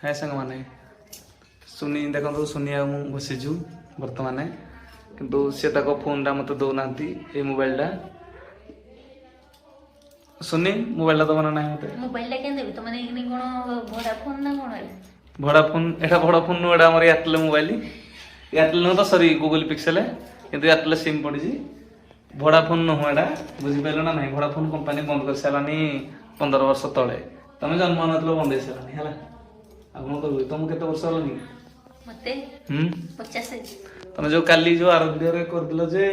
है संग माने सुनी देखो सुनी आ बसीचु बर्तमान किंतु सी फोन टा मत दौना ये मोबाइल टा सुनी मोबाइल दब ना मत मोबाइल के देबी तो माने इनी कोन भड़ा फोन ना कोन भड़ा फोन एटा भड़ा फोन नु एटा हमर एयरटेल मोबाइल एयरटेल नु तो सॉरी गूगल पिक्सेल किंतु एयरटेल सिम पड़ी जी भड़ा फोन नु एटा बुझि पेलो ना नहीं भड़ा फोन कंपनी बंद कर सालानी 15 वर्ष तळे तमे जन्म नतलो बंद हे सालानी हला आपन तो तुम केते वर्ष होलनी मते 50 तमे जो काली जो आर वीडियो रे कर दिलो जे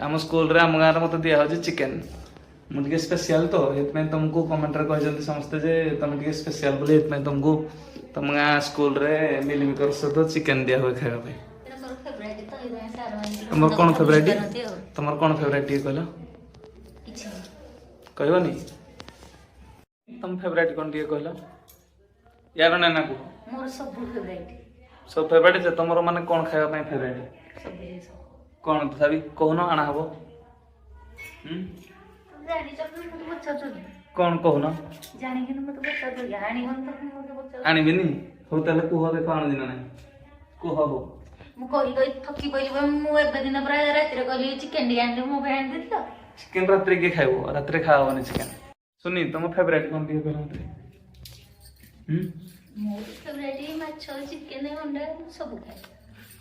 हम स्कूल रे हम गार मते दिया हो जे चिकन मुझे स्पेशल तो इतने तुमको कमेंट रे कह समझते जे तुम टिके स्पेशल बोले इतने तुमको तुम स्कूल रे मिल मिकर से तो चिकन दिया हुए खाଇବା ପାଇଁ तुमर कौन फेवरेट तुमर कौन फेवरेट ये कहलो किछ कहबनी तुम फेवरेट कौन ये कहलो यार ना ना को मोर सब फेवरेट सब फेवरेट जे तुमर माने कौन खाଇବା ପାଇଁ फेवरेट सब कौन तथापि कहनो आना हबो जानी चल मत बच्चा तो कौन कहनो जानी कि मत बच्चा तो जानी हम तो मत बच्चा आनिबिनी हो ताले कुह देखो आन दिन ना कुह हो मु कहि थकी पइली मु एबे दिन प्राय राति रे कहली चिकन डी आन मो बहन दे तो चिकन रात्रि के खाइबो रात्रि खाओनी चिकन सुनी तुम फेवरेट कौन दिए कहलो मते मोर फेवरेट माछ चिकन अंडा सब खाए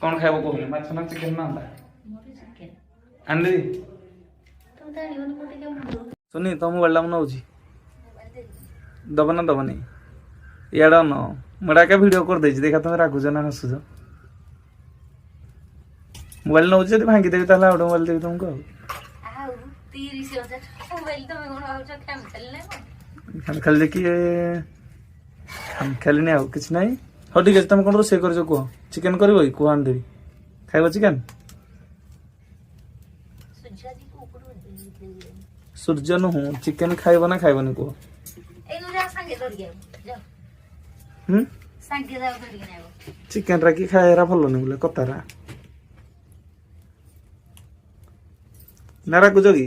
कौन खाइबो कहनी माछ ना चिकन ना अंडा मोर चिकन आंदी तुम जानी मन को के सुनी तुम मोबाइल में नौजी दबना दबनी याडा न मडा के वीडियो कर देछि देखा तुम राखुज ना हसुज मोबाइल नौजी जदि भांगी देबी ताला आउट मोबाइल देबी तुमको आ 30,000 मोबाइल तो मैं कोन आउछ काम चलले खाली खाली देखि हम खाली नहीं आउ किछ नहीं हो ठीक है तुम कोन रोसे करजो को चिकन करबो को आन देबी खाइबो चिकन सुजादी को ऊपर दे सूर्य न हूँ चिकन खाइबो ना खाइबो को ए नु जा संगे धर गया जा संगे जा धर गया चिकन रा की खाएरा भलो नहीं बोले कतारा नारा को जोगी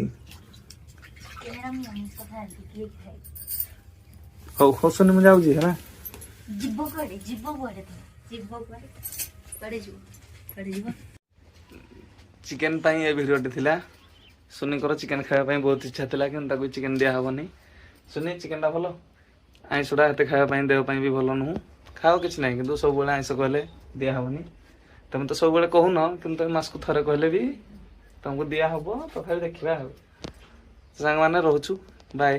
केरा मी सफा के खाए हो होसने में जाऊ जी है ना जिब्बो करे पड़े जो चिकन पाई ए वीडियो थिला सुनी कर चिकन खाया पाई बहुत इच्छा थिला कि ताको चिकन दिया हबनी सुनी चिकन ता भलो आइसुडा हते खाया पाई देह पाई भी भलो नु खाओ किछ नहीं किंतु सब बेले आइस कहले दिया हबनी तुम तो सब बेले कहू न किंतु मास को थरे कहले भी तुमको दिया हबो तो खाली देखिबा हो संग माने रहउछु बाय।